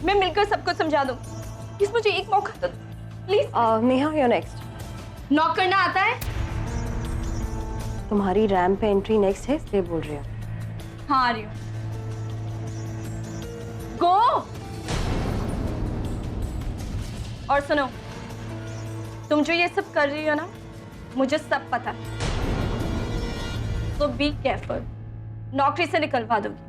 मैं मिलकर सबको समझा दूँ। प्लीज मुझे एक मौका तो please. Neha, you're next. Knock करना आता है? तुम्हारी रैंप पे एंट्री नेक्स्ट है, इसलिए बोल रही हूँ। हाँ आ रही हूँ। गो। और सुनो, तुम जो ये सब कर रही हो ना, मुझे सब पता है। तो बी केयरफुल, नौकरी से निकलवा दूंगी।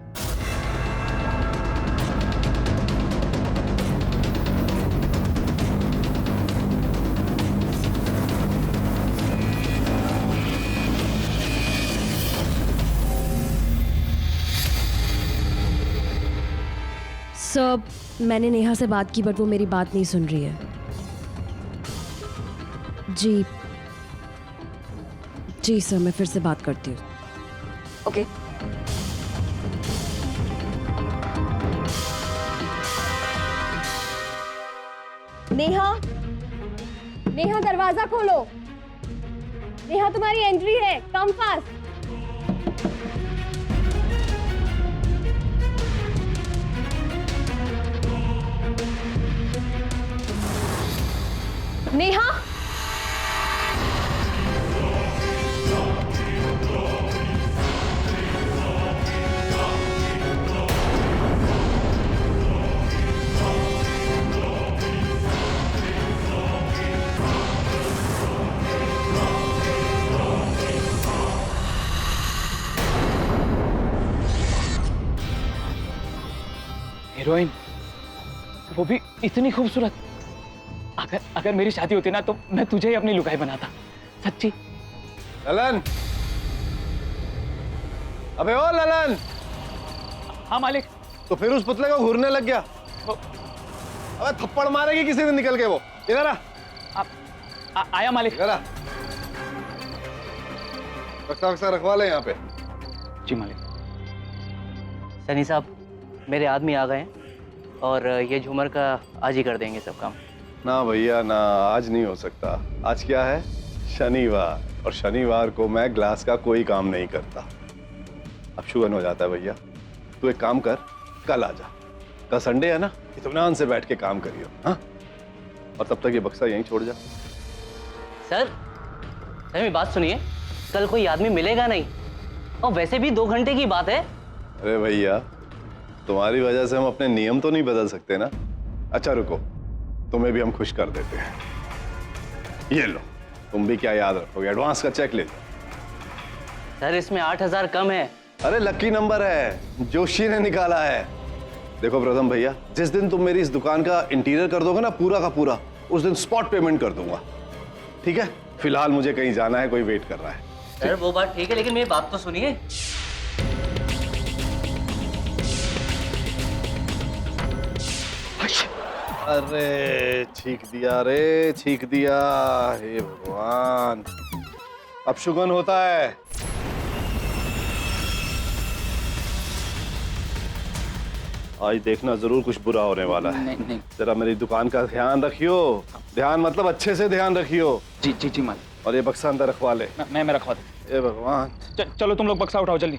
सर, मैंने नेहा से बात की बट वो मेरी बात नहीं सुन रही है। जी सर, मैं फिर से बात करती हूँ। ओके। नेहा, नेहा दरवाजा खोलो। नेहा तुम्हारी एंट्री है, कम फास्ट। नेहा, हीरोइन, वो भी इतनी खूबसूरत। अगर मेरी शादी होती ना तो मैं तुझे ही अपनी लुगाई बनाता, सच्ची। ललन, अबे ओ ललन। हाँ मालिक। तो फिर उस पुतले को घूरने लग गया। अबे थप्पड़ मारेगी किसी दिन निकल के वो। इधर आ। आया मालिक। इधर आ। बक्सा रखवा ले यहाँ पे। जी मालिक। सनी साहब, मेरे आदमी आ गए हैं और ये झूमर का आज ही कर देंगे सब काम। ना भैया ना, आज नहीं हो सकता। आज क्या है? शनिवार, और शनिवार को मैं ग्लास का कोई काम नहीं करता। अब शुगन हो जाता है भैया। तू एक काम कर, कल आ जा। कल संडे है ना, इत्मीनान से बैठ के काम करियो। हाँ, और तब तक ये बक्सा यहीं छोड़ जा। सर मेरी बात सुनिए, कल कोई आदमी मिलेगा नहीं, और वैसे भी 2 घंटे की बात है। अरे भैया, तुम्हारी वजह से हम अपने नियम तो नहीं बदल सकते ना। अच्छा रुको, तुम्हें भी हम खुश कर देते हैं। ये लो, तुम भी क्या याद रखोगे, एडवांस का चेक ले लो। सर इसमें 8,000 कम है। अरे लकी नंबर है, जोशी ने निकाला है। देखो प्रथम भैया, जिस दिन तुम मेरी इस दुकान का इंटीरियर कर दोगे ना पूरा का पूरा, उस दिन स्पॉट पेमेंट कर दूंगा। ठीक है? फिलहाल मुझे कहीं जाना है, कोई वेट कर रहा है। सर वो बात ठीक है, लेकिन मेरी बात तो सुनिए। अरे छींक दिया रे, छींक दिया। हे भगवान, अब शुगन होता है। आज देखना जरूर कुछ बुरा होने वाला है। नहीं। जरा मेरी दुकान का ध्यान रखियो। ध्यान मतलब अच्छे से ध्यान रखियो। जी मालिक। और ये बक्सा अंदर रखवा ले। मैं रखवा दूँ। हे भगवान। चलो तुम लोग बक्सा उठाओ जल्दी।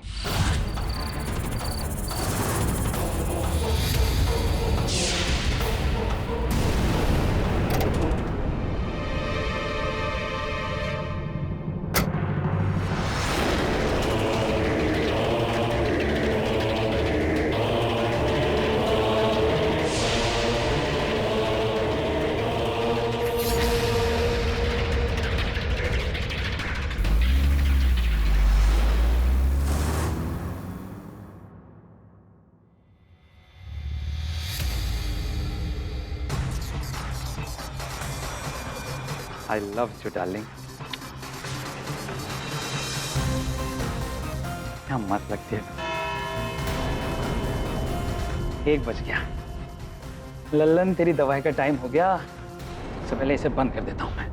I love you, darling. क्या मस्त लगती है। 1 बज गया। लल्लन, तेरी दवाई का टाइम हो गया। सबसे पहले इसे बंद कर देता हूँ मैं।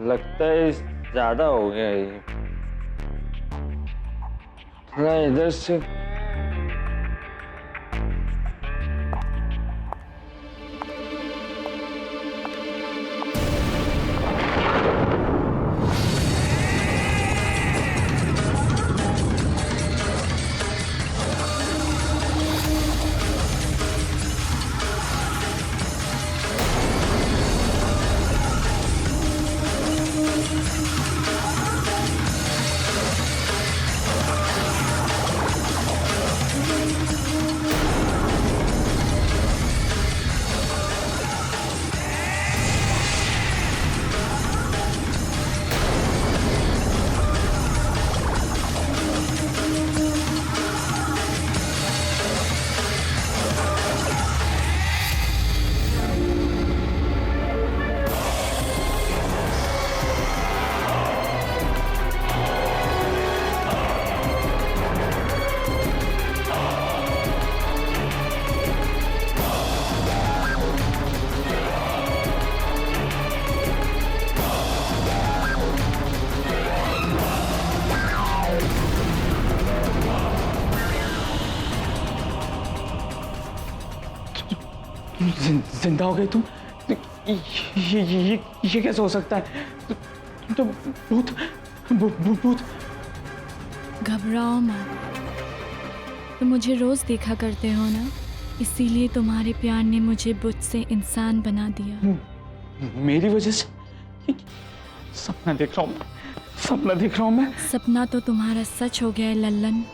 लगता है ज्यादा हो गया ये। थोड़ा इधर से। जिंदा हो गए तुम? ये कैसे हो सकता है? तो भूत भूत। घबराओ मत, तुम मुझे रोज देखा करते हो ना, इसीलिए तुम्हारे प्यार ने मुझे बुत से इंसान बना दिया। मेरी वजह से? सपना देख रहा हूँ, सपना देख रहा हूँ मैं। सपना तो तुम्हारा सच हो गया है लल्लन।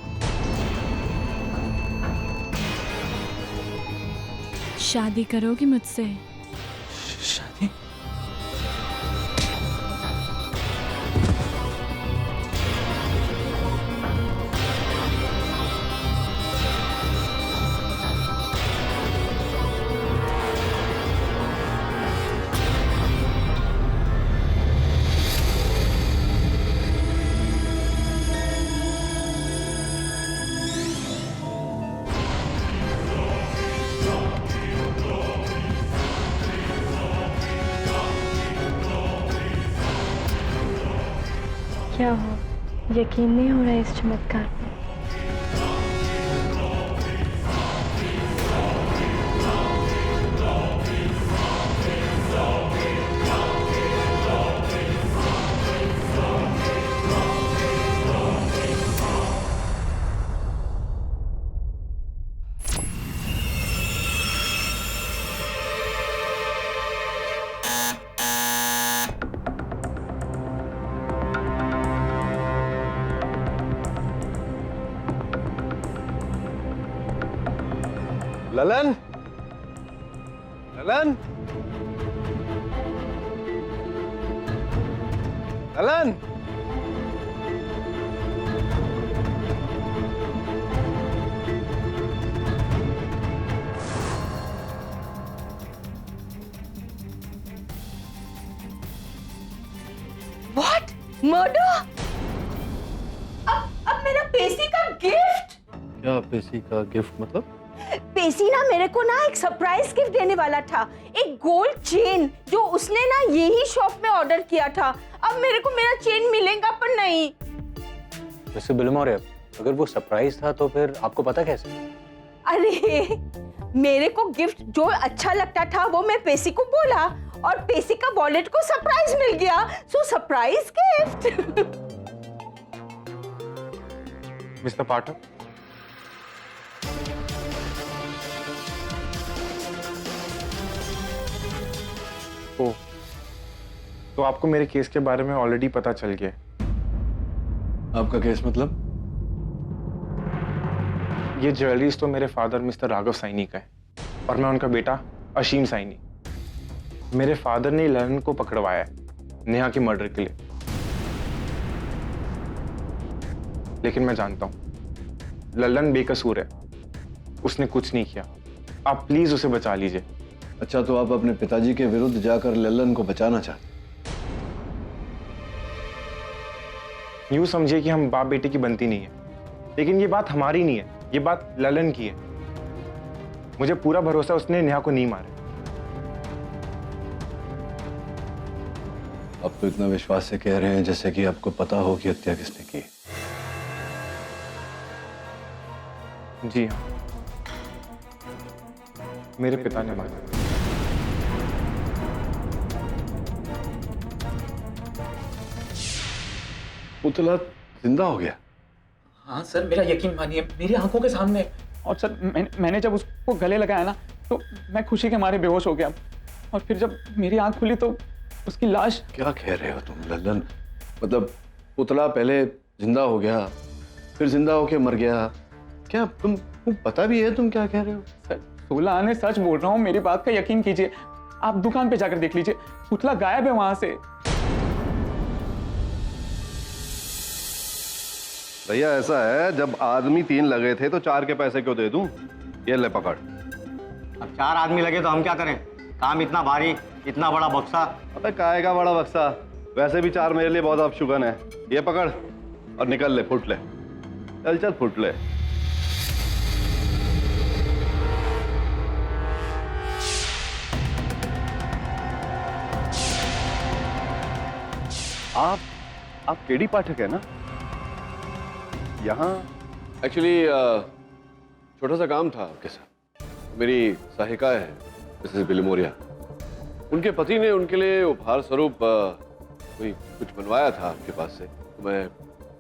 शादी करोगी मुझसे? शादी? क्या हो, यकीन नहीं हो रहा है इस चमत्कार पे? ललन, ललन, ललन। What? Murder? अब मेरा पेशी का गिफ्ट? क्या पेशी का गिफ्ट मतलब? पेशी ना मेरे को ना एक सरप्राइज गिफ्ट देने वाला था, एक गोल्ड चेन जो उसने ना यही शॉप में ऑर्डर किया था। अब मेरे को मेरा चेन मिलेगा पर नहीं। मिस्टर बिलमोरे, अगर वो सरप्राइज था तो फिर आपको पता कैसे? अरे मेरे को गिफ्ट जो अच्छा लगता था वो मैं पेशी को बोला और पेशी का वॉलेट को सरप्राइज मिल गया, सो सरप्राइज गिफ्ट। मिस्टर पाठक, तो आपको मेरे केस के बारे में ऑलरेडी पता चल गया। आपका केस मतलब? ये ज्वेलरीज तो मेरे फादर मिस्टर राघव साइनी का है और मैं उनका बेटा अशीम साइनी। मेरे फादर ने ललन को पकड़वाया है नेहा के मर्डर के लिए, लेकिन मैं जानता हूं ललन बेकसूर है, उसने कुछ नहीं किया। आप प्लीज उसे बचा लीजिए। अच्छा, तो आप अपने पिताजी के विरुद्ध जाकर ललन को बचाना चाहते? यूं समझिए कि हम बाप बेटे की बनती नहीं है, लेकिन ये बात हमारी नहीं है, ये बात ललन की है। मुझे पूरा भरोसा उसने नेहा को नहीं मारा। आप तो इतना विश्वास से कह रहे हैं जैसे कि आपको पता हो कि हत्या किसने की। जी हाँ, मेरे पिता ने मारा। पुतला जिंदा हो गया? हाँ सर, मेरा यकीन मानिए, मेरी आंखों के सामने। और सर मैंने जब उसको गले लगाया ना तो मैं खुशी के मारे बेहोश हो गया, और फिर जब मेरी आंख खुली तो उसकी लाश। क्या कह रहे हो तुम लल्लन? मतलब पुतला पहले जिंदा हो गया, फिर जिंदा होके मर गया? क्या तुमको पता भी है तुम क्या कह रहे हो? सर 16 आने सच बोल रहा हूँ, मेरी बात का यकीन कीजिए। आप दुकान पे जाकर देख लीजिए, पुतला गायब है वहां से। भैया ऐसा है, जब आदमी 3 लगे थे तो 4 के पैसे क्यों दे दूं? ये ले पकड़। अब 4 आदमी लगे तो हम क्या करें? काम इतना भारी, इतना बड़ा बक्सा। अबे काहे का बड़ा बक्सा, वैसे भी 4 मेरे लिए बहुत अपशुगन है। ये पकड़ और निकल ले, फुट ले, चल चल फुट ले। आप केडी पाठक है ना? यहाँ एक्चुअली छोटा सा काम था आपके साथ। मेरी सहायिका है मिसेस बिलिमोरिया, उनके पति ने उनके लिए उपहार स्वरूप कोई कुछ बनवाया था आपके पास से। तो मैं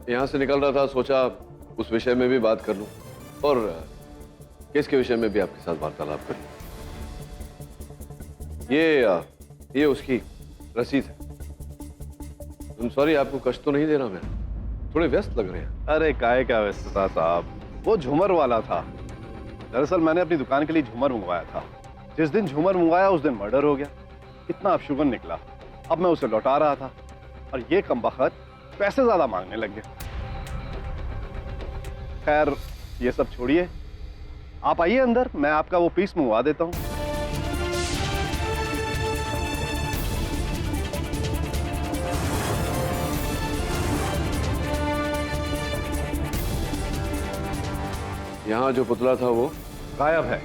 यहाँ से निकल रहा था, सोचा उस विषय में भी बात कर लूँ और केस के विषय में भी आपके साथ वार्तालाप कर लूँ। ये उसकी रसीद है। सॉरी, आपको कष्ट तो नहीं दे रहा मैं? थोड़े व्यस्त लग रहे हैं। अरे काहे क्या व्यस्तता साहब, वो झूमर वाला था। दरअसल मैंने अपनी दुकान के लिए झूमर मंगवाया था। जिस दिन झूमर मंगवाया उस दिन मर्डर हो गया। इतना अपशुगन निकला। अब मैं उसे लौटा रहा था और ये कमबख्त पैसे ज्यादा मांगने लग गया। खैर ये सब छोड़िए, आप आइए अंदर, मैं आपका वो पीस मंगवा देता हूँ। यहाँ जो पुतला था वो गायब है।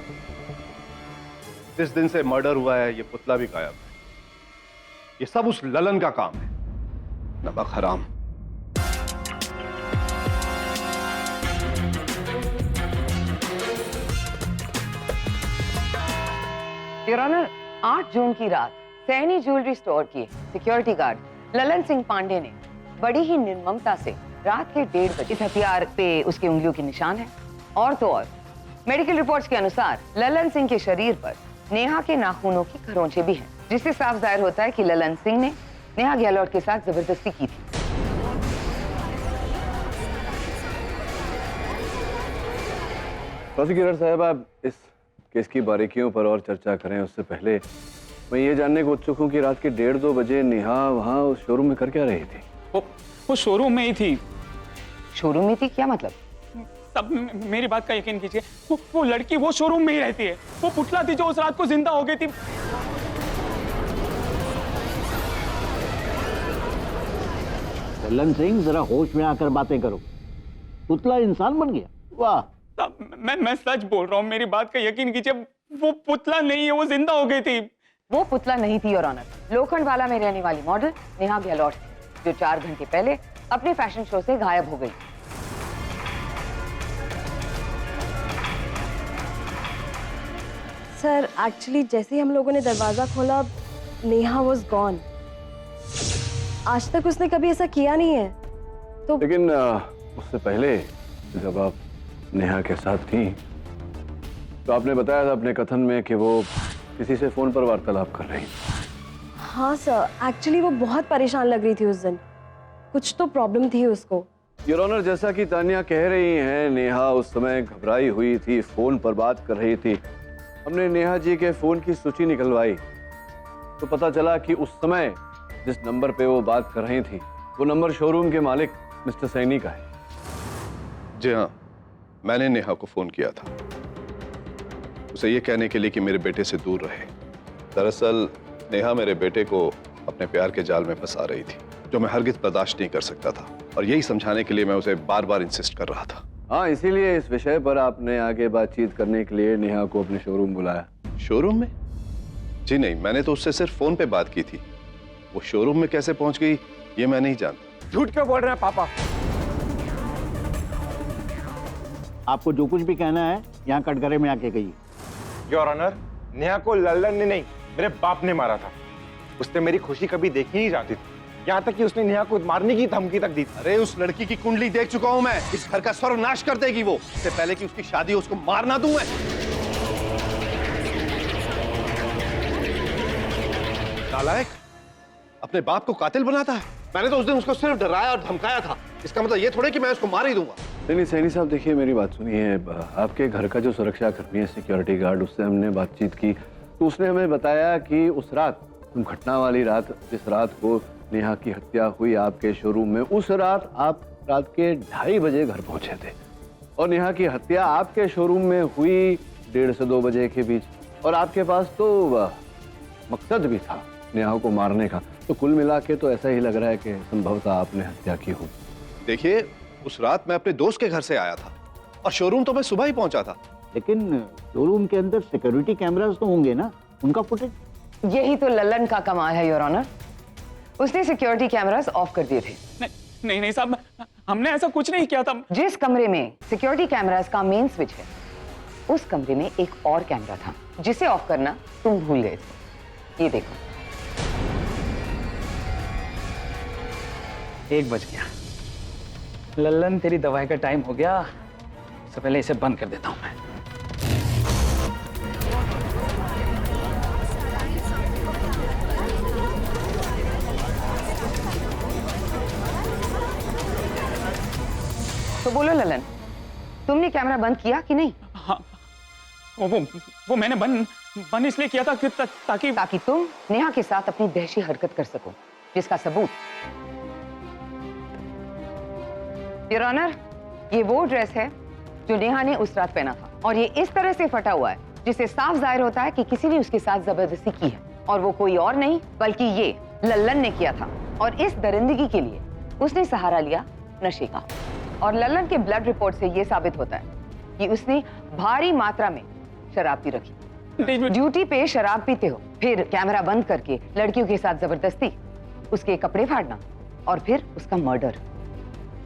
जिस दिन से मर्डर हुआ है ये पुतला भी गायब है। ये सब उस ललन का काम है, नमक हराम। योर ऑनर, 8 जून की रात सैनी ज्वेलरी स्टोर के सिक्योरिटी गार्ड ललन सिंह पांडे ने बड़ी ही निर्ममता से रात के 1:30 बजे इस हथियार पे उसकी उंगलियों के निशान है। और तो और मेडिकल रिपोर्ट्स के अनुसार ललन सिंह के शरीर पर नेहा के नाखूनों की खरोंचें भी हैं, जिससे साफ जाहिर होता है कि ललन सिंह ने नेहा गहलोत के साथ जबरदस्ती की थी। प्रोसिक्यूटर साहब, आप इस केस की बारीकियों पर और चर्चा करें उससे पहले मैं ये जानने को उत्सुक हूँ कि रात के 1:30-2 बजे नेहा वहाँ उस शोरूम में कर क्या रही थी? वो शोरूम में ही थी। शोरूम में थी? क्या मतलब? सब मेरी बात का यकीन कीजिए, वो लड़की वो शोरूम में ही रहती है। वो पुतला थी जो उस रात को जिंदा हो गई थी। ललन सिंह, जरा होश में आकर बातें करो। पुतला इंसान बन गया? वाह। मैं सच बोल रहा हूँ, मेरी बात का यकीन कीजिए, वो पुतला नहीं है, वो जिंदा हो गई थी। वो पुतला नहीं थी योर ऑनर। लोखंडवाला में रहने वाली मॉडल नेहा गहलोत, जो 4 घंटे पहले अपने फैशन शो से गायब हो गई। सर एक्चुअली जैसे ही हम लोगों ने दरवाजा खोला नेहा वाज गॉन। आज तक उसने कभी ऐसा किया नहीं है। तो लेकिन उससे पहले जब आप नेहा के साथ थी तो आपने बताया था अपने कथन में कि वो किसी से फोन पर वार्तालाप कर रही थी। हाँ सर, एक्चुअली वो बहुत परेशान लग रही थी उस दिन। कुछ तो प्रॉब्लम थी उसको। योर ऑनर, जैसा कि तानिया कह रही हैं, नेहा उस समय घबराई हुई थी, फोन पर बात कर रही थी। हमने नेहा जी के फोन की सूची निकलवाई तो पता चला कि उस समय जिस नंबर पे वो बात कर रही थी वो नंबर शोरूम के मालिक मिस्टर सैनी का है। जी हाँ, मैंने नेहा को फोन किया था उसे ये कहने के लिए कि मेरे बेटे से दूर रहे। दरअसल नेहा मेरे बेटे को अपने प्यार के जाल में फंसा रही थी, जो मैं हरगिज बर्दाश्त नहीं कर सकता था, और यही समझाने के लिए मैं उसे बार बार इंसिस्ट कर रहा था। हाँ, इसीलिए इस विषय पर आपने आगे बातचीत करने के लिए नेहा को अपने शोरूम बुलाया। शोरूम में? जी नहीं, मैंने तो उससे सिर्फ फोन पे बात की थी। वो शोरूम में कैसे पहुंच गई ये मैं नहीं जानता। झूठ क्यों बोल रहे हैं पापा? आपको जो कुछ भी कहना है यहाँ कटघरे में आके कहिए। योर ऑनर, नेहा को लल्लन ने नहीं, मेरे बाप ने मारा था। उसने मेरी खुशी कभी देखी नहीं जाती थी, यहाँ तक कि उसने नेहा को मारने की धमकी तक दी थी। अरे उस लड़की की कुंडली देख चुका हूं मैं। इस घर का सर्वनाश कर देगी वो। इससे पहले कि उसकी शादी हो, उसको मारना दूं मैं। नालायक, अपने बाप को कातिल बनाता है। मैंने तो उस दिन उसको सिर्फ डराया और धमकाया था। इसका मतलब ये थोड़े कि मैं उसको मार ही दूंगा। नहीं सैनी साहब, देखिए मेरी बात सुनिए। आपके घर का जो सुरक्षा कर्मी है, सिक्योरिटी गार्ड, उससे हमने बातचीत की तो उसने हमें बताया कि उस रात, घटना वाली रात, जिस रात को नेहा की हत्या हुई आपके शोरूम में, उस रात आप रात के 2:30 बजे घर पहुंचे थे और नेहा की हत्या आपके शोरूम में हुई 1:30 से 2 बजे के बीच। और आपके पास तो मकसद भी था नेहा को मारने का। तो कुल मिला के तो ऐसा ही लग रहा है कि संभवतः आपने हत्या की हो। देखिए, उस रात मैं अपने दोस्त के घर से आया था और शोरूम तो मैं सुबह ही पहुंचा था। लेकिन शोरूम के अंदर सिक्योरिटी कैमरास तो होंगे ना, उनका फुटेज। यही तो लल्लन का कमाल है योर ऑनर। उसने सिक्योरिटी कैमरास ऑफ कर दिए थे। नहीं साहब, हमने ऐसा कुछ नहीं किया था। जिस कमरे में सिक्योरिटी कैमरास का मेन स्विच है, उस कमरे में एक और कैमरा था जिसे ऑफ करना तुम भूल गए थे। ये देखो। 1 बज गया। लल्लन, तेरी दवाई का टाइम हो गया। सबसे पहले इसे बंद कर देता हूं मैं। तो बोलो लल्लन, तुमने कैमरा बंद किया कि नहीं? हाँ, वो मैंने बंद इसलिए किया था कि ताकि तुम नेहा के साथ अपनी दहशी हरकत कर सको, जिसका सबूत योर ऑनर, ये वो ड्रेस है जो नेहा ने उस रात पहना था और ये इस तरह से फटा हुआ है जिससे साफ जाहिर होता है कि किसी ने उसके साथ जबरदस्ती की है और वो कोई और नहीं बल्कि ये लल्लन ने किया था। और इस दरिंदगी के लिए उसने सहारा लिया नशे का। और लल्लन के ब्लड रिपोर्ट से ये साबित होता है कि उसने भारी मात्रा में शराब पी रखी। ड्यूटी पे शराब पीते हो, फिर कैमरा बंद करके लड़कियों के साथ जबरदस्ती, उसके कपड़े फाड़ना और फिर उसका मर्डर।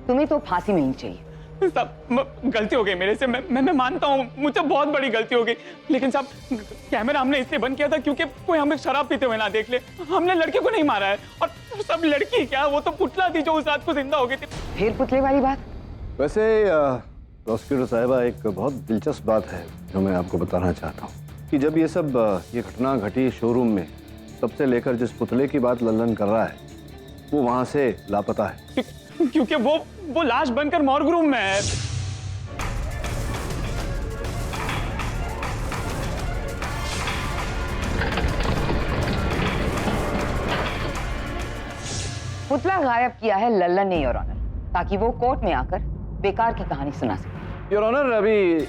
तुम्हें तो फांसी मिलनी चाहिए। साहब, गलती हो गई मेरे से। मैं मानता हूँ, मुझसे बहुत बड़ी गलती हो गई। लेकिन साहब, कैमरा हमने इसलिए बंद किया था क्योंकि कोई हमें शराब पीते हुए ना देख ले। हमने लड़के को नहीं मारा है। और सब लड़की क्या, वो तो पुतला थी जो उस रात को जिंदा हो गई थी। फिर पुतले वाली बात। वैसे प्रोसिक्यूटर साहिबा, एक बहुत दिलचस्प बात है जो मैं आपको बताना चाहता हूँ कि जब ये घटना घटी शोरूम में, तब से लेकर जिस पुतले की बात लल्लन कर रहा है वो वहां से लापता है। क्योंकि वो लाश बनकर मॉर्ग रूम में है। पुतला गायब किया है लल्लन ने योर ऑनर, ताकि वो कोर्ट में आकर बेकार की कहानी सुना सके। योर ऑनर, अभी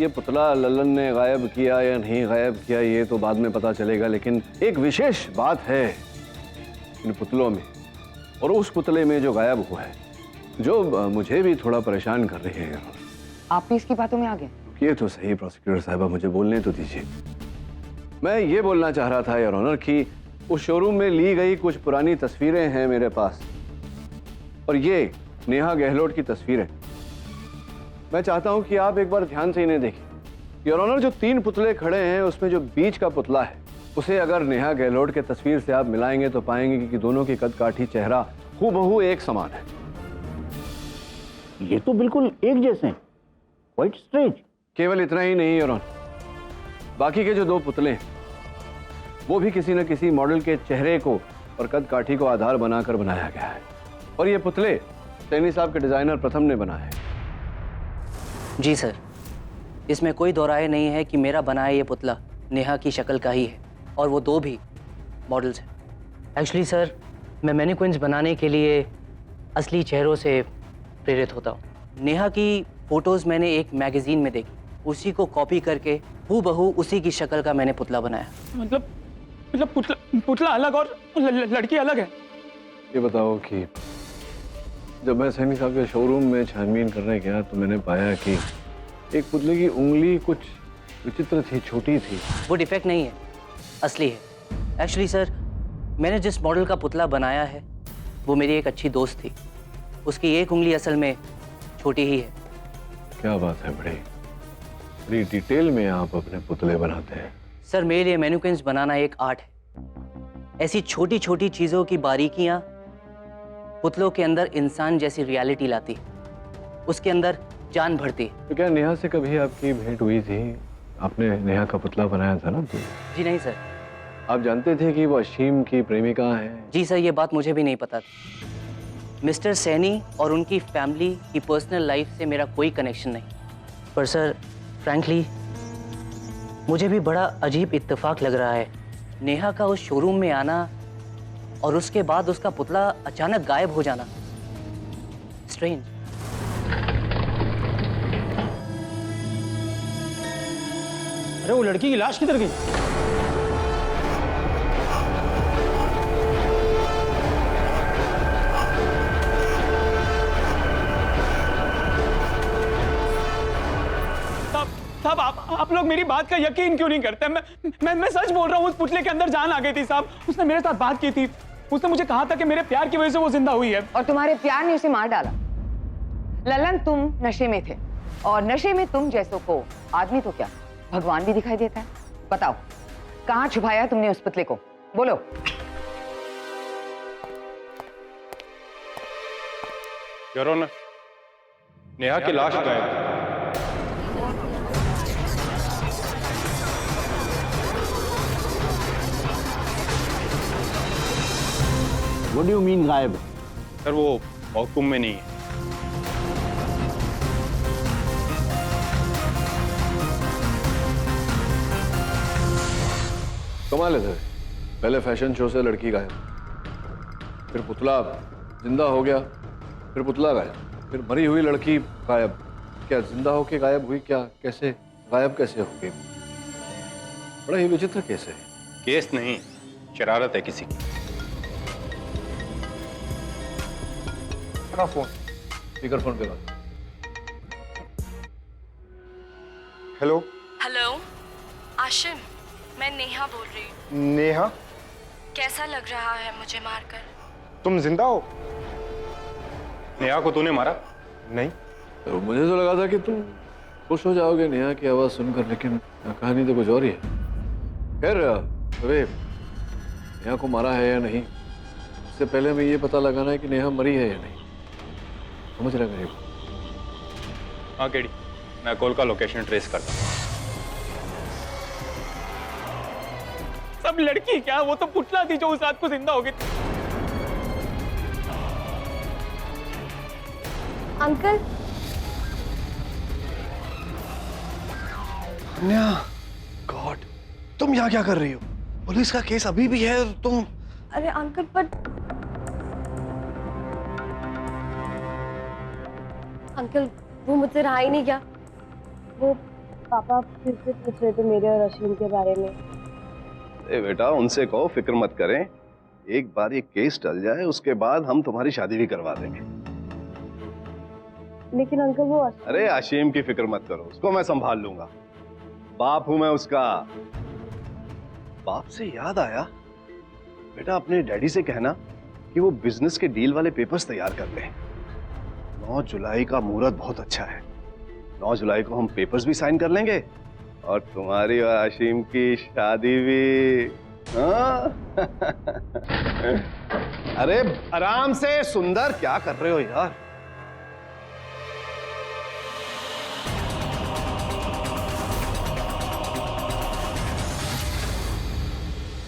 ये पुतला लल्लन ने गायब किया या नहीं गायब किया ये तो बाद में पता चलेगा, लेकिन एक विशेष बात है इन पुतलों में और उस पुतले में जो गायब हुआ है, जो मुझे भी थोड़ा परेशान कर रही है। आप भी इसकी बातों में आ गए? ये तो सही प्रोसिक्यूटर साहिबा, मुझे बोलने तो दीजिए। मैं ये बोलना चाह रहा था योर ऑनर कि उस शोरूम में ली गई कुछ पुरानी तस्वीरें हैं मेरे पास और ये नेहा गहलोत की तस्वीरें। मैं चाहता हूं कि आप एक बार ध्यान से इन्हें देखें। योर ऑनर, जो 3 पुतले खड़े हैं उसमें जो बीच का पुतला है उसे अगर नेहा गहलोत के तस्वीर से आप मिलाएंगे तो पाएंगे कि दोनों की कद काठी, चेहरा हूबहू एक समान है। ये तो बिल्कुल एक जैसे हैं, क्वाइट स्ट्रेंज। केवल इतना ही नहीं योर ऑनर, बाकी के जो 2 पुतले हैं वो भी किसी न किसी मॉडल के चेहरे को और कद काठी को आधार बनाकर बनाया गया है और ये पुतले सैनी साहब के डिजाइनर प्रथम ने बनाए। जी सर, इसमें कोई दो राय नहीं है कि मेरा बनाया ये पुतला नेहा की शक्ल का ही है और वो 2 भी मॉडल्स हैं। एक्चुअली सर, मैं मैनिक्विन्स बनाने के लिए असली चेहरों से प्रेरित होता हूँ। नेहा की फोटोज़ मैंने एक मैगजीन में देखी, उसी को कॉपी करके हूबहू उसी की शक्ल का मैंने पुतला बनाया। मतलब पुतला अलग और लड़की अलग है। ये बताओ कि जब मैं सैनी साहब के शोरूम में छानबीन करने गया तो मैंने पाया कि एक पुतले की उंगली कुछ विचित्र थी, छोटी थी। वो डिफेक्ट नहीं है, असली है। एक्चुअली सर, मैंने जिस मॉडल का पुतला बनाया है वो मेरी एक अच्छी दोस्त थी। उसकी एक उंगली असल में छोटी ही है। क्या बात है, बड़ी डिटेल में आप अपने पुतले बनाते हैं। सर, मेरे लिए मैनिक्विन्स बनाना एक आर्ट है। ऐसी छोटी छोटी चीजों की बारीकियां पुतलों के अंदर इंसान जैसी रियलिटी लाती है, उसके अंदर जान भरती है। तो क्या नेहा से कभी आपकी भेंट हुई थी? आपने नेहा का पुतला बनाया था ना? जी नहीं सर। आप जानते थे कि वो अशीम की प्रेमिका है? जी सर, ये बात मुझे भी नहीं पता थी। मिस्टर सैनी और उनकी फैमिली की पर्सनल लाइफ से मेरा कोई कनेक्शन नहीं। पर सर, फ्रैंकली मुझे भी बड़ा अजीब इत्तेफाक लग रहा है, नेहा का उस शोरूम में आना और उसके बाद उसका पुतला अचानक गायब हो जाना। स्ट्रेंज। अरे वो लड़की की लाश किधर गई? साहब, आप लोग मेरी बात का यकीन क्यों नहीं करते? मैं सच बोल रहा हूँ। उस पुतले के अंदर जान आ गई थी साहब। उसने मेरे साथ बात की थी। उसने मुझे कहा था कि मेरे प्यार की वजह से वो जिंदा हुई है। और तुम्हारे प्यार ने उसे मार डाला। ललन, तुम नशे में थे और नशे में तुम जैसों को आदमी तो क्या भगवान भी दिखाई देता है। बताओ, कहाँ छुपाया तुमने उस पुतले को? बोलो। योर ऑनर, नेहा की लाश गायब है। What do you mean गायब? सर, वो महकुम में नहीं है। कमाल है सर, पहले फैशन शो से लड़की गायब, फिर पुतला जिंदा हो गया, फिर पुतला गायब, फिर मरी हुई लड़की गायब। क्या जिंदा होके गायब हुई? क्या, कैसे गायब कैसे हो गई? बड़ा ही विचित्र केस है। केस नहीं, शरारत है किसी की। फोन स्पीकर फोन पे बात। हेलो। हेलो आशिम, मैं नेहा बोल रही हूँ। नेहा, कैसा लग रहा है मुझे मारकर? तुम जिंदा हो? नेहा को तूने मारा? नहीं। तो मुझे तो लगा था कि तुम खुश हो जाओगे नेहा की आवाज सुनकर, लेकिन कहानी तो कुछ और ही है। खैर, अरे नेहा को मारा है या नहीं, इससे पहले हमें ये पता लगाना है कि नेहा मरी है या नहीं। समझ रहे मेरी? हाँ केडी, मैं कॉल का लोकेशन ट्रेस करता हूँ। सब लड़की क्या? वो तो पुतला थी जो उस रात को जिंदा हो गई। अंकल, गॉड, तुम यहाँ क्या कर रही हो? पुलिस का केस अभी भी है तुम। अरे अंकल, पर अंकल वो मुझसे रहा ही नहीं गया। वो पापा फिर से पूछ रहे थे मेरे और अश्विन के बारे में। ए बेटा, उनसे कहो फिक्र मत करें, एक बार ये केस टल जाए उसके बाद हम तुम्हारी शादी भी करवा देंगे। लेकिन अंकल वो अरे आशीम की फिक्र मत करो, उसको मैं संभाल लूंगा। बाप हूं मैं उसका। बाप से याद आया, बेटा अपने डैडी से कहना कि वो बिजनेस के डील वाले पेपर्स तैयार कर लें। 9 जुलाई का मुहूर्त बहुत अच्छा है। 9 जुलाई को हम पेपर्स भी साइन कर लेंगे और तुम्हारी और आशीम की शादी भी। हाँ? अरे आराम से सुंदर, क्या कर रहे हो यार?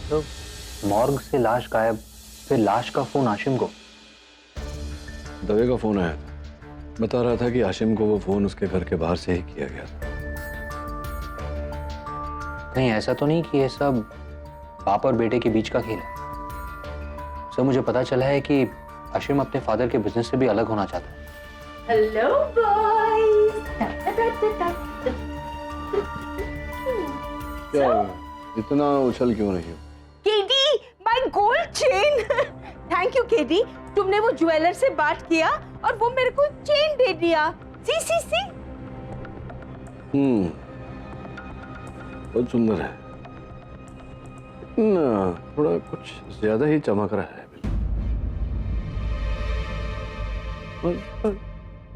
तो मॉर्ग से लाश गायब, फिर लाश का फोन आशिम को। दवे का फोन आया था, बता रहा था कि आशिम को वो फोन उसके घर के बाहर से ही किया गया था। कहीं ऐसा तो नहीं कि ये सब बाप और बेटे के बीच का खेल है? सर, मुझे पता चला है कि आशिम अपने फादर के बिजनेस से भी अलग होना चाहता है। Hello boys. क्या इतना उछल क्यों रही हो? KD, my gold chain. Thank you KD, तुमने वो ज्वेलर से बात किया और वो मेरे को चेन दे दिया। सी बहुत सुंदर है। ना थोड़ा कुछ ज्यादा ही चमक रहा है।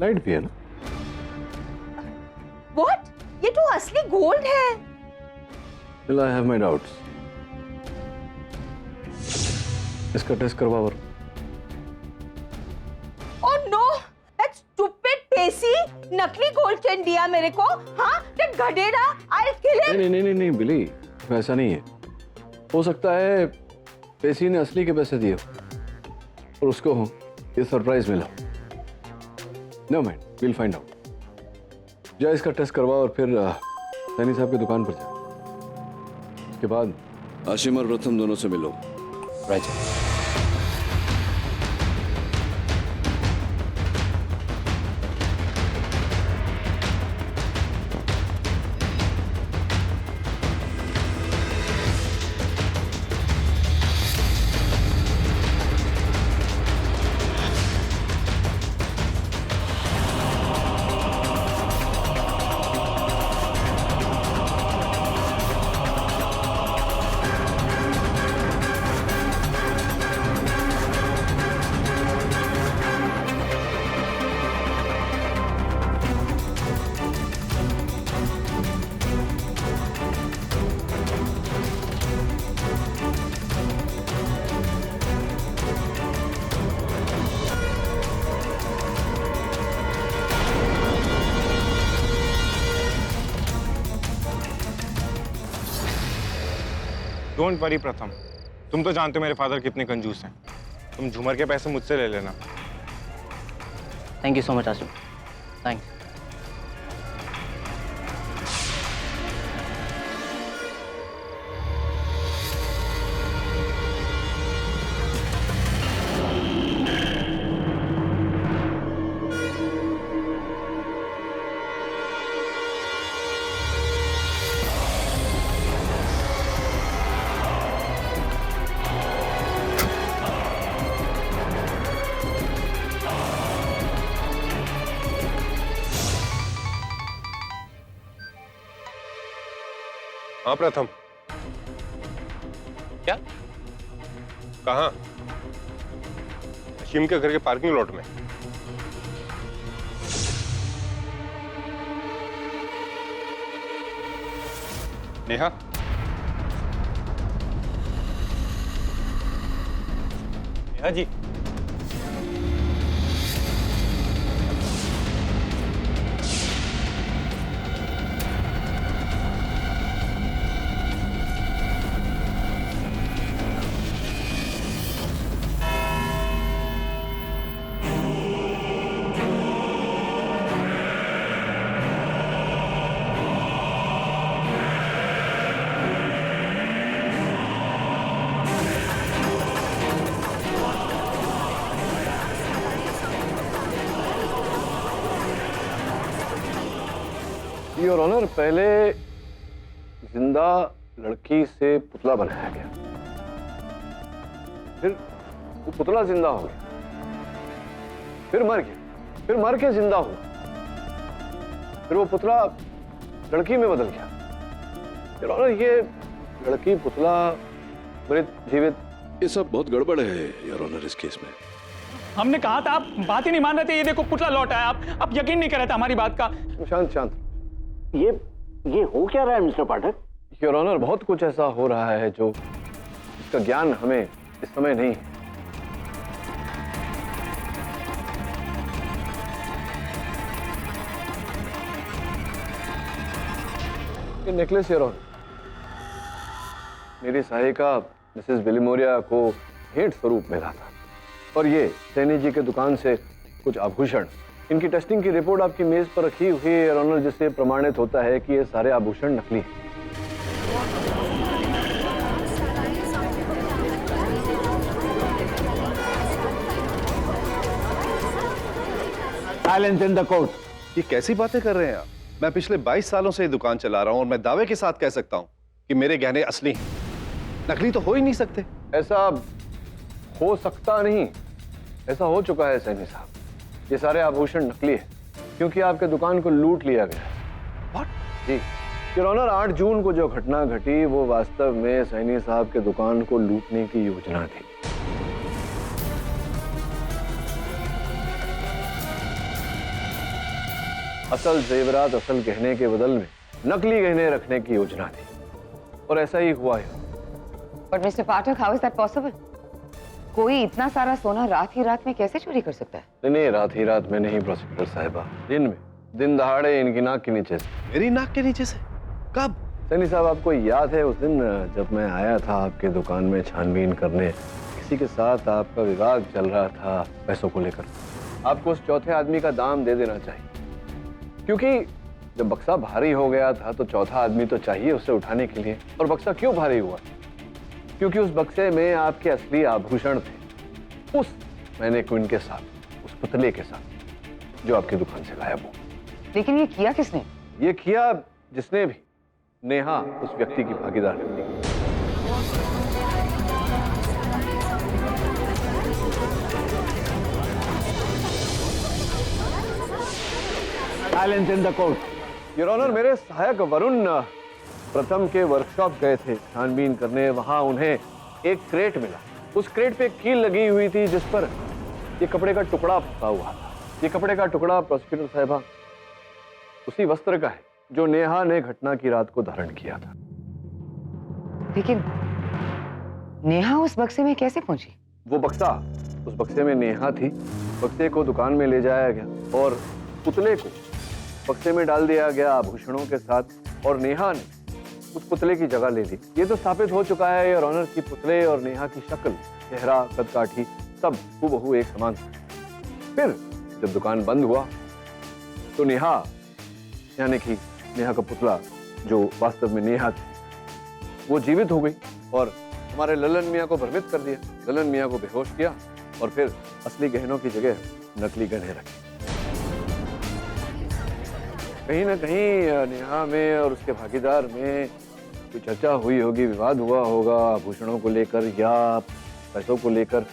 लाइट भी है ना। व्हाट? ये तो असली गोल्ड है। Still I have my doubts. इसका टेस्ट करवा वर। Oh no! That stupid पेसी नकली गोल्ड चेन दिया मेरे को। हाँ, that गधेड़ा, I'll kill him. नहीं बिली, ऐसा नहीं है। हो सकता है पेसी ने असली के पैसे दिए और उसको ये सरप्राइज मिला। No mind, will find out. जा इसका टेस्ट करवा और फिर सैनी साहब की दुकान पर जा। उसके बाद आशिम और प्रथम दोनों से मिलो। राइट। डोंट वरी प्रथम, तुम तो जानते हो मेरे फादर कितने कंजूस हैं। तुम झूमर के पैसे मुझसे ले लेना। Thank you so much Asim. Thanks. हाँ प्रथम। क्या? कहाँ? अशीम के घर के पार्किंग लॉट में। नेहा, नेहा जी, योर ऑनर, पहले जिंदा लड़की से पुतला बनाया गया, फिर वो पुतला जिंदा हो गया, फिर मर गया, फिर मर के जिंदा हुआ, फिर वो पुतला लड़की में बदल गया। योर ऑनर, ये लड़की पुतला मृत जीवित, ये सब बहुत गड़बड़ है योर ऑनर इस केस में। हमने कहा था, आप बात ही नहीं मान रहे थे। ये देखो पुतला लौट आया। आप यकीन नहीं कर रहे थे हमारी बात का। शांत। ये हो क्या रहा है मिस्टर पाठक? योर ऑनर, बहुत कुछ ऐसा हो रहा है जो इसका ज्ञान हमें इस समय नहीं है। ये नेकलेस योर ऑनर मेरी सहायिका मिसेस बिलिमोरिया को भेंट स्वरूप मिला था, और ये सैनी जी के दुकान से कुछ आभूषण, इनकी टेस्टिंग की रिपोर्ट आपकी मेज पर रखी हुई है योर ऑनर, जिससे प्रमाणित होता है कि ये सारे आभूषण नकली हैं। Silence in the court. ये कैसी बातें कर रहे हैं आप? मैं पिछले 22 सालों से ये दुकान चला रहा हूं और मैं दावे के साथ कह सकता हूं कि मेरे गहने असली हैं। नकली तो हो ही नहीं सकते। ऐसा हो सकता नहीं, ऐसा हो चुका है सैनी साहब। ये सारे आभूषण नकली है क्योंकि आपके दुकान को लूट लिया गया है। What? जी, योर ऑनर, 8 जून को जो घटना घटी वो वास्तव में सैनी साहब के दुकान को लूटने की योजना थी। असल जेवरात, असल गहने के बदल में नकली गहने रखने की योजना थी और ऐसा ही हुआ है। But mister Pathak, how is that possible? कोई इतना सारा सोना रात ही रात में कैसे चोरी कर सकता है? नहीं, रात ही रात में नहीं प्रोसिक्यूटर साहिबा, दिन में, दिन दहाड़े इनकी नाक के नीचे से। मेरी नाक के नीचे से? कब? सैनी साहब, आपको याद है उस दिन जब मैं आया था आपके दुकान में छानबीन करने, किसी के साथ आपका विवाद चल रहा था पैसों को लेकर। आपको उस चौथे आदमी का दाम दे देना चाहिए, क्योंकि जब बक्सा भारी हो गया था तो चौथा आदमी तो चाहिए उसे उठाने के लिए। और बक्सा क्यों भारी हुआ? क्योंकि उस बक्से में आपके असली आभूषण थे, उस मैनेक्विन के साथ, उस पुतले के साथ जो आपकी दुकान से गायब हो। लेकिन ये किया किसने? ये किया जिसने भी, नेहा उस व्यक्ति की भागीदार थी। Silence in the court. Your honour, मेरे सहायक वरुण प्रथम के वर्कशॉप गए थे छानबीन करने। वहां उन्हें एक क्रेट मिला। उस क्रेट पे कील लगी हुई थी जिस पर ये कपड़े का टुकड़ा फंसा हुआ। ये कपड़े का टुकड़ा प्रोसिक्यूटर साहिबा उसी वस्त्र का है जो नेहा ने घटना की रात को धारण किया था। लेकिन नेहा उस बक्से में कैसे पहुंची? वो बक्सा, उस बक्से में नेहा थी। बक्से को दुकान में ले जाया गया और पुतले को बक्से में डाल दिया गया आभूषणों के साथ, और नेहा ने उस पुतले की जगह ले ली। ये तो स्थापित हो चुका है योर ऑनर कि पुतले और नेहा की शक्ल, चेहरा, कदकाठी सब हूबहू एक समान था। फिर जब दुकान बंद हुआ तो नेहा, यानी कि नेहा का पुतला जो वास्तव में नेहा थी, वो जीवित हो गई और हमारे ललन मियाँ को भ्रमित कर दिया। ललन मियाँ को बेहोश किया और फिर असली गहनों की जगह नकली गहने रखे। कहीं ना कहीं नेहा में और उसके भागीदार में कोई चर्चा हुई होगी, विवाद हुआ होगा आभूषणों को लेकर या पैसों को लेकर,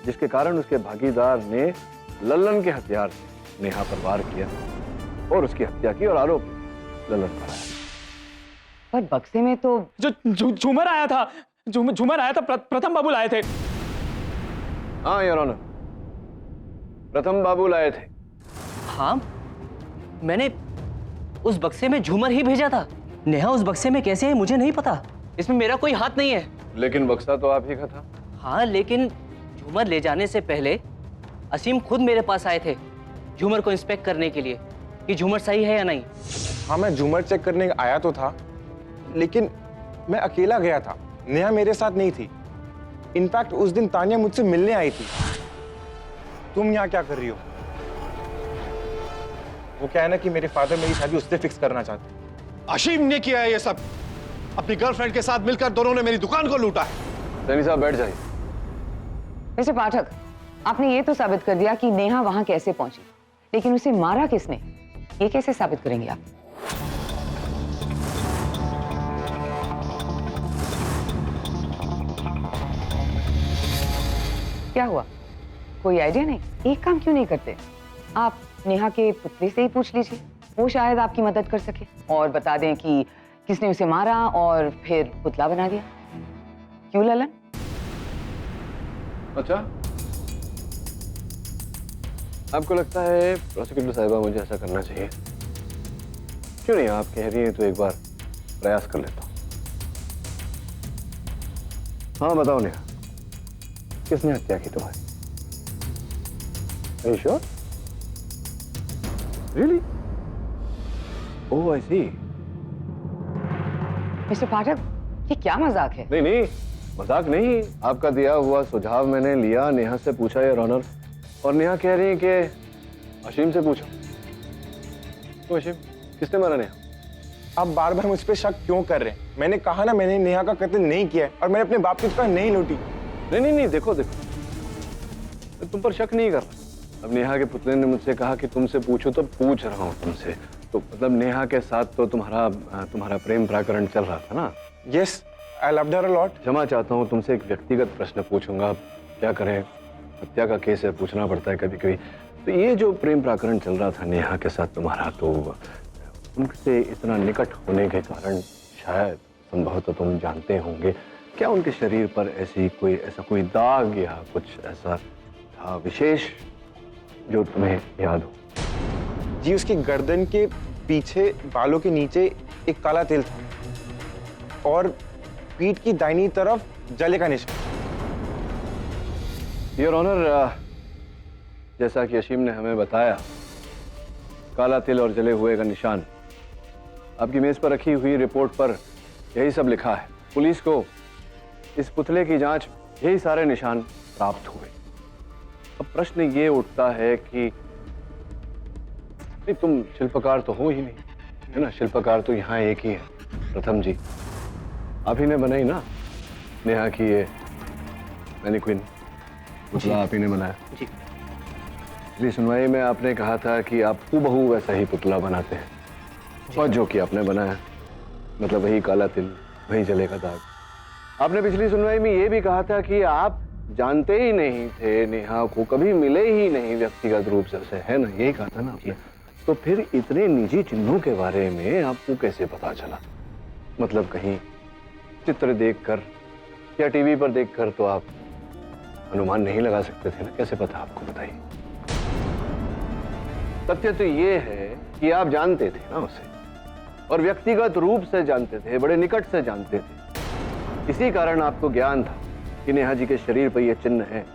जिसके कारण उसके भागीदार ने ललन के हथियार से नेहा पर वार किया और उसकी हत्या की और आरोप ललन पर आया। पर बक्से में तो जो झूमर आया था, झूमर आया था, प्रथम बाबू लाए थे। हाँ योर ऑनर, प्रथम बाबू लाए थे। हाँ, मैंने उस बक्से में झूमर ही भेजा था। नेहा उस बक्से में कैसे है मुझे नहीं पता, इसमें मेरा कोई हाथ नहीं है। लेकिन बक्सा तो आप ही का था। हाँ, लेकिन झूमर ले जाने से पहले असीम खुद मेरे पास आए थे झूमर को इंस्पेक्ट करने के लिए कि झूमर सही है या नहीं। हाँ, मैं झूमर चेक करने आया तो था, लेकिन मैं अकेला गया था, नेहा मेरे साथ नहीं थी। इनफैक्ट उस दिन तानिया मुझसे मिलने आई थी। तुम यहाँ क्या कर रही हो? वो क्या है ना कि मेरे फादर मेरी शादी उससे फिक्स करना चाहते हैं। अशीम ने किया है ये सब। अपनी गर्लफ्रेंड के साथ मिलकर दोनों ने मेरी दुकान को लूटा है। सैनी साहब बैठ जाइए। मिस्टर पाठक, आपने ये तो साबित कर दिया कि नेहा वहां कैसे पहुंची, लेकिन उसे मारा किसने, ये कैसे साबित करेंगे आप? क्या हुआ, कोई आइडिया नहीं? एक काम क्यों नहीं करते, आप नेहा के पुतले से ही पूछ लीजिए, वो शायद आपकी मदद कर सके और बता दें कि किसने उसे मारा और फिर पुतला बना दिया। क्यों ललन? अच्छा, आपको लगता है प्रोसिक्यूटर साहिबा मुझे ऐसा करना चाहिए? क्यों नहीं, आप कह रही हैं तो एक बार प्रयास कर लेता हूं। हाँ बताओ नेहा, किसने हत्या की तुम्हारी? Are you sure? Really? Oh, I see. Mister Pathak, ये क्या मजाक है? नहीं नहीं, मजाक नहीं। आपका दिया हुआ सुझाव मैंने लिया, नेहा से पूछा योर ऑनर, और नेहा कह रही है कि अशीम से पूछो। तो अशीम, किसने मारा नेहा? आप बार बार मुझ पे शक क्यों कर रहे हैं? मैंने कहा ना, मैंने नेहा का कत्ल नहीं किया है और मैंने अपने बाप की दुकान नहीं लूटी। नहीं, देखो, मैं तुम पर शक नहीं कर रहा। अब नेहा के पुतले ने मुझसे कहा कि तुमसे पूछो तो पूछ रहा हूँ तुमसे। तो मतलब नेहा के साथ तो तुम्हारा प्रेम प्रकरण चल रहा था ना? Yes, I loved her a lot. क्षमा चाहता हूँ, तुमसे एक व्यक्तिगत प्रश्न पूछूंगा। क्या करें, हत्या का केस है, पूछना पड़ता है कभी कभी। तो ये जो प्रेम प्रकरण चल रहा था नेहा के साथ तुम्हारा, तो उनसे इतना निकट होने के कारण शायद संभवतः तुम जानते होंगे, क्या उनके शरीर पर ऐसा कोई दाग या कुछ ऐसा था विशेष जो तुम्हें याद हो? जी, उसकी गर्दन के पीछे बालों के नीचे एक काला तिल था और पीठ की दाहिनी तरफ जले का निशान। योर ऑनर, जैसा कि अशीम ने हमें बताया, काला तिल और जले हुए का निशान, आपकी मेज पर रखी हुई रिपोर्ट पर यही सब लिखा है। पुलिस को इस पुतले की जांच यही सारे निशान प्राप्त हुए। अब प्रश्न ये उठता है कि नहीं, तुम शिल्पकार तो हो ही नहीं, है ना? शिल्पकार तो यहाँ एक ही है, प्रथम जी। आप ही ने बनाई ना नेहा की ये मैनीक्विन, पुतला आप ही ने बनाया जी। पिछली सुनवाई में आपने कहा था कि आप हूबहू वैसा ही पुतला बनाते हैं और जो कि आपने बनाया, मतलब वही काला तिल, वही जले का दाग। आपने पिछली सुनवाई में ये भी कहा था कि आप जानते ही नहीं थे नेहा को, कभी मिले ही नहीं व्यक्तिगत रूप से, है ना? यही कहा था ना आपने। तो फिर इतने निजी चिन्हों के बारे में आपको कैसे पता चला? मतलब कहीं चित्र देखकर या टीवी पर देखकर तो आप अनुमान नहीं लगा सकते थे ना? कैसे पता आपको? बताइए। तथ्य तो ये है कि आप जानते थे ना उसे, और व्यक्तिगत रूप से जानते थे, बड़े निकट से जानते थे। इसी कारण आपको ज्ञान था कि नेहा जी के शरीर पर ये चिन्ह है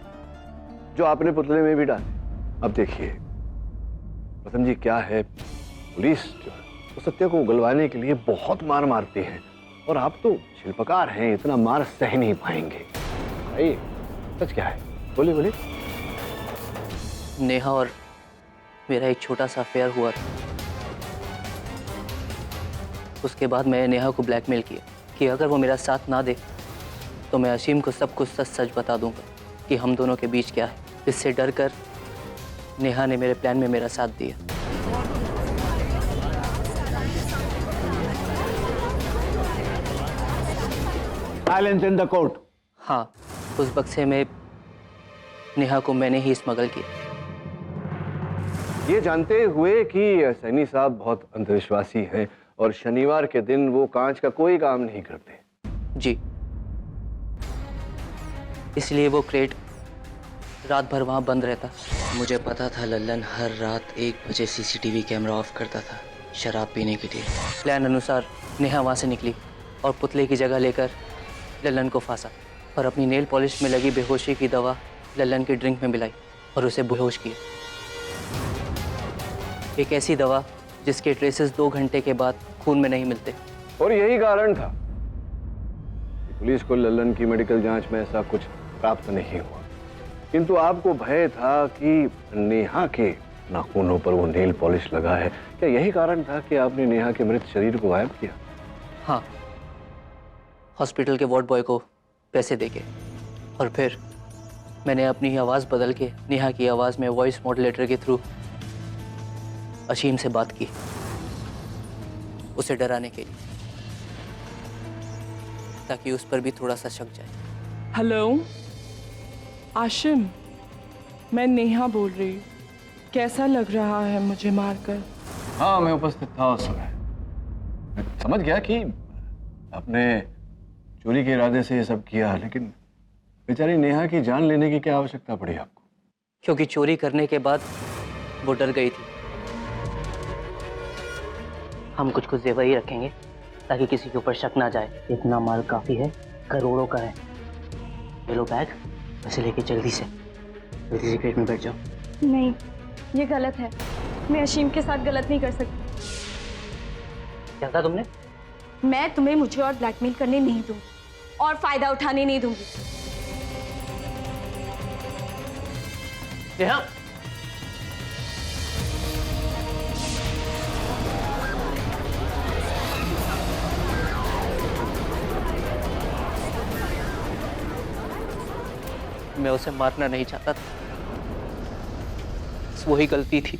जो आपने पुतले में भी डाले। अब देखिए प्रथम जी, क्या है, पुलिस जो है वो सत्य को उगलवाने के लिए बहुत मार मारती है, और आप तो शिल्पकार हैं, इतना मार सह नहीं पाएंगे। भाई सच क्या है? बोलिए बोलिए। नेहा और मेरा एक छोटा सा अफेयर हुआ था। उसके बाद मैंने नेहा को ब्लैकमेल किया कि अगर वो मेरा साथ ना दे तो मैं असीम को सब कुछ सच सच बता दूंगा कि हम दोनों के बीच क्या है। इससे डर कर नेहा ने मेरे प्लान में मेरा साथ दिया। Silence in the court. हाँ, उस बक्से में नेहा को मैंने ही स्मगल किया। ये जानते हुए कि सैनी साहब बहुत अंधविश्वासी हैं और शनिवार के दिन वो कांच का कोई काम नहीं करते। जी, इसलिए वो क्रेट रात भर वहां बंद रहता। मुझे पता था लल्लन हर रात 1 बजे सीसीटीवी कैमरा ऑफ करता था शराब पीने के लिए। प्लान अनुसार नेहा वहां से निकली और पुतले की जगह लेकर लल्लन को फांसा, और अपनी नेल पॉलिश में लगी बेहोशी की दवा लल्लन की ड्रिंक में मिलाई और उसे बेहोश किया। एक ऐसी दवा जिसके ट्रेसेस 2 घंटे के बाद खून में नहीं मिलते। और यही कारण था कि पुलिस को लल्लन की मेडिकल जांच में ऐसा कुछ प्राप्त नहीं हुआ, किंतु आपको भय था कि नेहा के नाखूनों पर वो नेल पॉलिश लगा है। क्या यही कारण था कि आपने नेहा के मृत शरीर को गायब किया? हाँ, हॉस्पिटल के वार्ड बॉय को पैसे देके, और फिर मैंने अपनी आवाज़ बदल के नेहा की आवाज़ में वॉइस मॉड्यूलेटर के थ्रू अशीम से बात की, उसे डराने के लिए, ताकि उस पर भी थोड़ा सा शक जाए। हेलो आशिम, मैं नेहा बोल रही हूँ। कैसा लग रहा है मुझे मारकर? हाँ, मैं उपस्थित था उस समय। मैं समझ गया कि आपने चोरी के इरादे से ये सब किया, लेकिन बेचारी नेहा की जान लेने की क्या आवश्यकता पड़ी आपको? क्योंकि चोरी करने के बाद वो डर गई थी। हम कुछ कुछ जेवर ही रखेंगे ताकि किसी के ऊपर शक ना जाए। इतना माल काफी है, करोड़ों का है। ये लो बैग, वैसे लेके जल्दी से क्रेट में बैठ जाओ। नहीं, ये गलत है। मैं अशीम के साथ गलत नहीं कर सकती। क्या कहा तुमने? मैं तुम्हें मुझे और ब्लैकमेल करने नहीं दूंगी और फायदा उठाने नहीं दूंगी। नेहा, मैं उसे मारना नहीं चाहता था, बस वही गलती थी।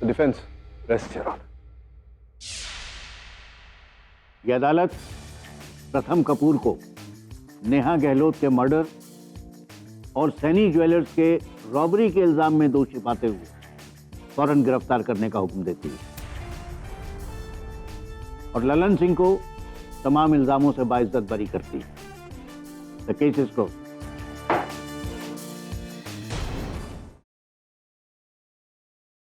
Defence rest your honour. ये अदालत प्रथम कपूर को नेहा गहलोत के मर्डर और सैनी ज्वेलर्स के रॉबरी के इल्जाम में दोषी पाते हुए फौरन गिरफ्तार करने का हुक्म देती है। और ललन सिंह को तमाम इल्जामों से बाइज्जत बरी करती है। The case is closed.